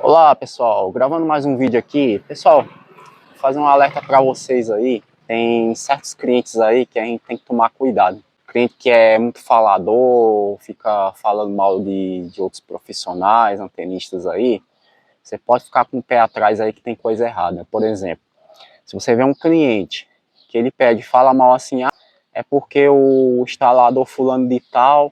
Olá pessoal, gravando mais um vídeo aqui. Pessoal, vou fazer um alerta para vocês aí. Tem certos clientes aí que a gente tem que tomar cuidado. Cliente que é muito falador, fica falando mal de outros profissionais, antenistas aí. Você pode ficar com o pé atrás aí que tem coisa errada. Por exemplo, se você vê um cliente que ele pede, fala mal assim, é porque o instalador fulano de tal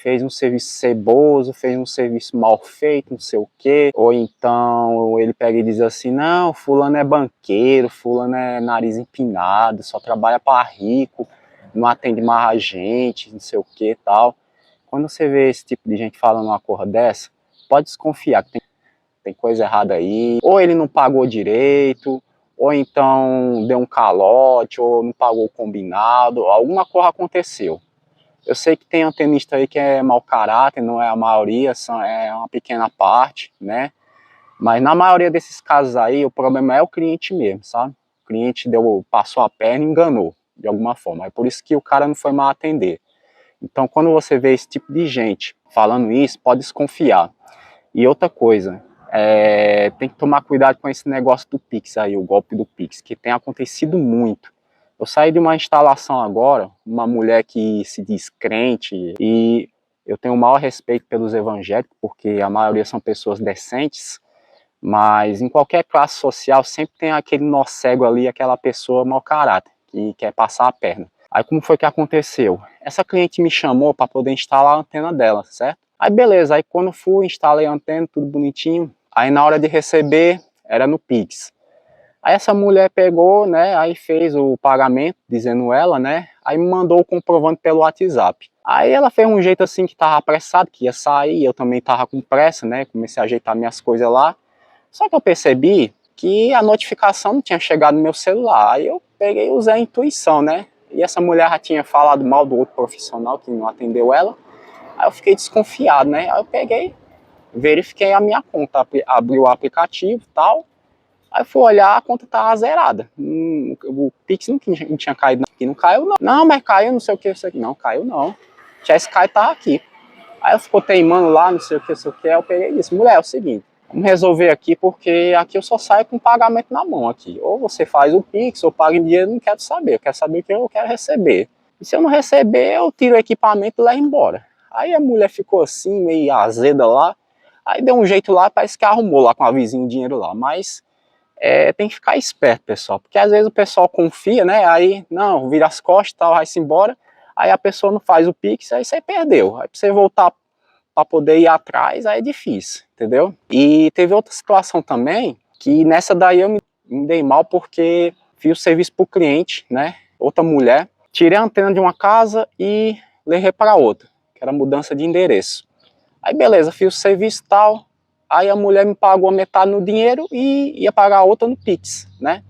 fez um serviço ceboso, fez um serviço mal feito, não sei o quê. Ou então ele pega e diz assim, não, fulano é banqueiro, fulano é nariz empinado, só trabalha para rico, não atende mais a gente, não sei o que tal. Quando você vê esse tipo de gente falando uma coisa dessa, pode desconfiar que tem coisa errada aí. Ou ele não pagou direito, ou então deu um calote, ou não pagou o combinado, alguma coisa aconteceu. Eu sei que tem antenista aí que é mau caráter, não é a maioria, é uma pequena parte, né? Mas na maioria desses casos aí, o problema é o cliente mesmo, sabe? O cliente passou a perna e enganou, de alguma forma. É por isso que o cara não foi mal atender. Então, quando você vê esse tipo de gente falando isso, pode desconfiar. E outra coisa, tem que tomar cuidado com esse negócio do Pix aí, o golpe do Pix, que tem acontecido muito. Eu saí de uma instalação agora, uma mulher que se diz crente, e eu tenho o maior respeito pelos evangélicos, porque a maioria são pessoas decentes, mas em qualquer classe social sempre tem aquele nó cego ali, aquela pessoa mau caráter, que quer passar a perna. Aí como foi que aconteceu? Essa cliente me chamou para poder instalar a antena dela, certo? Aí beleza, aí quando fui, instalei a antena, tudo bonitinho, aí na hora de receber, era no Pix. Aí essa mulher pegou, né, aí fez o pagamento, dizendo ela, né, aí me mandou o comprovante pelo WhatsApp. Aí ela fez um jeito assim que tava apressado, que ia sair, eu também tava com pressa, né, comecei a ajeitar minhas coisas lá. Só que eu percebi que a notificação não tinha chegado no meu celular, aí eu peguei e usei a intuição, né, e essa mulher já tinha falado mal do outro profissional que não atendeu ela, aí eu fiquei desconfiado, né, aí eu peguei, verifiquei a minha conta, abri o aplicativo e tal. Aí eu fui olhar, a conta tava zerada. O Pix não tinha caído, não. Não caiu, não. Não, mas caiu, não sei o que, não, caiu não. Já esse Sky tá aqui. Aí eu ficou teimando lá, não sei o que, Aí eu peguei e disse, mulher, é o seguinte, vamos resolver aqui, porque aqui eu só saio com pagamento na mão aqui. Ou você faz o Pix, ou paga em dinheiro, não quero saber. Eu quero saber o que eu quero receber. E se eu não receber, eu tiro o equipamento e levo embora. Aí a mulher ficou assim, meio azeda lá. Aí deu um jeito lá, parece que arrumou lá com a vizinha o dinheiro lá. Mas tem que ficar esperto, pessoal, porque às vezes o pessoal confia, né, aí, não, vira as costas e tal, vai-se embora, aí a pessoa não faz o Pix, aí você perdeu, aí pra você voltar para poder ir atrás, aí é difícil, entendeu? E teve outra situação também, que nessa daí eu me dei mal porque fiz o serviço pro cliente, né, outra mulher, tirei a antena de uma casa e levei para outra, que era mudança de endereço. Aí beleza, fiz o serviço e tal, aí a mulher me pagou a metade no dinheiro e ia pagar a outra no Pix, né?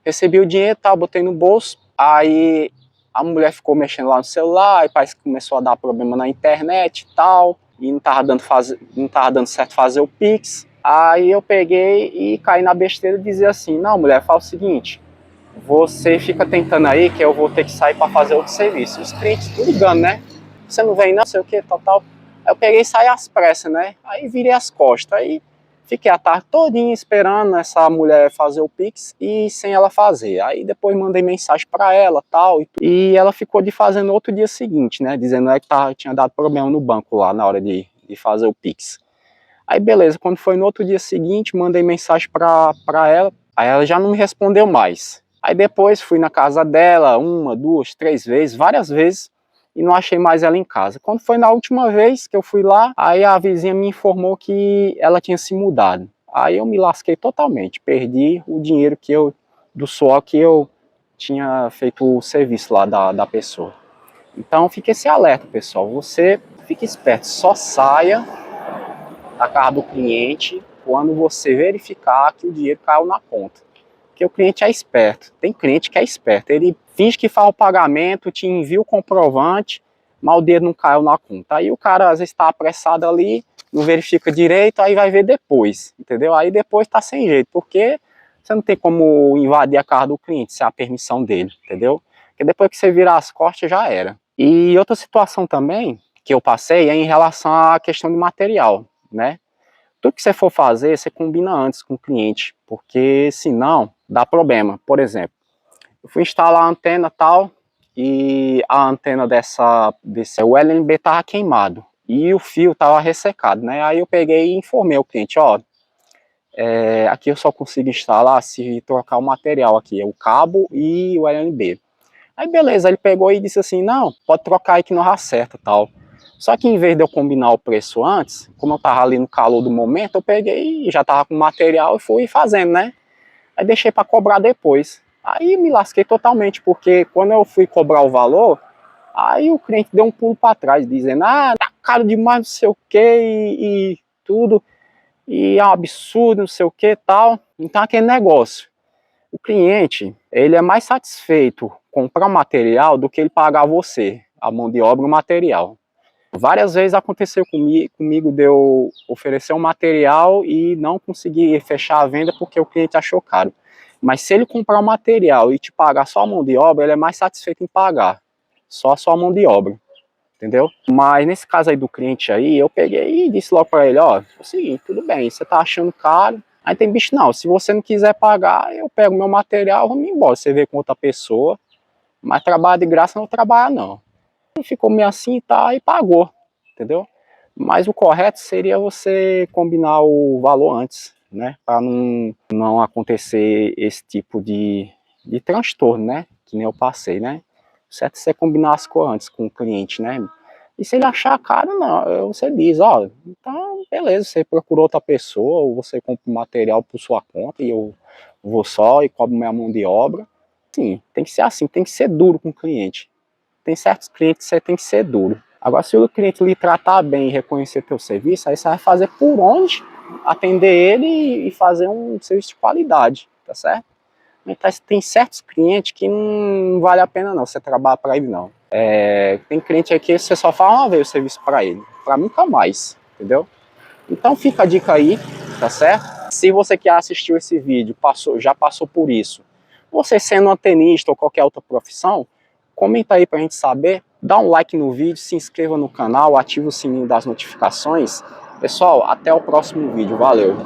Recebi o dinheiro, tal, botei no bolso, aí a mulher ficou mexendo lá no celular, aí parece que começou a dar problema na internet e tal, e não tava dando certo fazer o Pix. Aí eu peguei e caí na besteira de dizer assim, não, mulher, fala o seguinte, você fica tentando aí que eu vou ter que sair para fazer outro serviço. Os clientes tudo ligando, né? Você não vem não, sei o que, tal, tal. Aí eu peguei e saí às pressas, né? Aí virei as costas, aí fiquei a tarde todinha esperando essa mulher fazer o Pix e sem ela fazer. Aí depois mandei mensagem para ela, tal, e ela ficou de fazer no outro dia seguinte, né? Dizendo que tinha dado problema no banco lá na hora de fazer o Pix. Aí beleza, quando foi no outro dia seguinte, mandei mensagem para ela, aí ela já não me respondeu mais. Aí depois fui na casa dela, uma, duas, três vezes, várias vezes, e não achei mais ela em casa. Quando foi na última vez que eu fui lá, aí a vizinha me informou que ela tinha se mudado. Aí eu me lasquei totalmente, perdi o dinheiro do suor que eu tinha feito o serviço lá da pessoa. Então fique esse alerta, pessoal, você fique esperto, só saia da casa do cliente quando você verificar que o dinheiro caiu na conta. Porque o cliente é esperto. Tem cliente que é esperto. Ele finge que faz o pagamento, te envia o comprovante, mas o dinheiro não caiu na conta. Aí o cara às vezes está apressado ali, não verifica direito, aí vai ver depois, entendeu? Aí depois tá sem jeito, porque você não tem como invadir a casa do cliente sem a permissão dele, entendeu? Porque depois que você virar as costas já era. E outra situação também que eu passei é em relação à questão de material, né? Tudo que você for fazer, você combina antes com o cliente, porque senão dá problema. Por exemplo, eu fui instalar a antena tal, e a antena desse ULNB estava queimado, e o fio estava ressecado, né? Aí eu peguei e informei o cliente, ó, aqui eu só consigo instalar se trocar o material aqui, o cabo e o LNB. Aí beleza, ele pegou e disse assim, não, pode trocar aí que não acerta tal. Só que em vez de eu combinar o preço antes, como eu tava ali no calor do momento, eu peguei e já tava com o material e fui fazendo, né? Aí deixei para cobrar depois. Aí me lasquei totalmente, porque quando eu fui cobrar o valor, aí o cliente deu um pulo para trás, dizendo, ah, tá caro demais, não sei o que, e tudo, e é um absurdo, não sei o que tal. Então aquele negócio, o cliente, ele é mais satisfeito comprar material do que ele pagar você, a mão de obra e o material. Várias vezes aconteceu comigo de eu oferecer um material e não conseguir fechar a venda porque o cliente achou caro. Mas se ele comprar o material e te pagar só a mão de obra, ele é mais satisfeito em pagar só a sua mão de obra, entendeu? Mas nesse caso aí do cliente aí, eu peguei e disse logo para ele, ó, é o seguinte, tudo bem, você tá achando caro, aí tem bicho, não, se você não quiser pagar, eu pego meu material, vamos embora, você vê com outra pessoa, mas trabalho de graça não trabalha não. Ele ficou meio assim, tá, e pagou, entendeu? Mas o correto seria você combinar o valor antes, né, para não acontecer esse tipo de transtorno, né, que nem eu passei, né. O certo é você combinar as coisas antes com o cliente, né. E se ele achar caro, não, você diz, ó, então beleza, você procurou outra pessoa, ou você compra o material por sua conta e eu vou só e cobro minha mão de obra. Sim, tem que ser assim, tem que ser duro com o cliente. Tem certos clientes que você tem que ser duro. Agora, se o cliente lhe tratar bem e reconhecer teu serviço, aí você vai fazer por onde, atender ele e fazer um serviço de qualidade, tá certo? Então, tem certos clientes que não vale a pena não você trabalhar para ele não. Tem cliente aqui que você só fala uma vez o serviço para ele, para nunca mais, entendeu? Então fica a dica aí, tá certo? Se você que assistiu esse vídeo já passou por isso, você sendo antenista ou qualquer outra profissão, comenta aí pra gente saber, dá um like no vídeo, se inscreva no canal, ativa o sininho das notificações. Pessoal, até o próximo vídeo, valeu!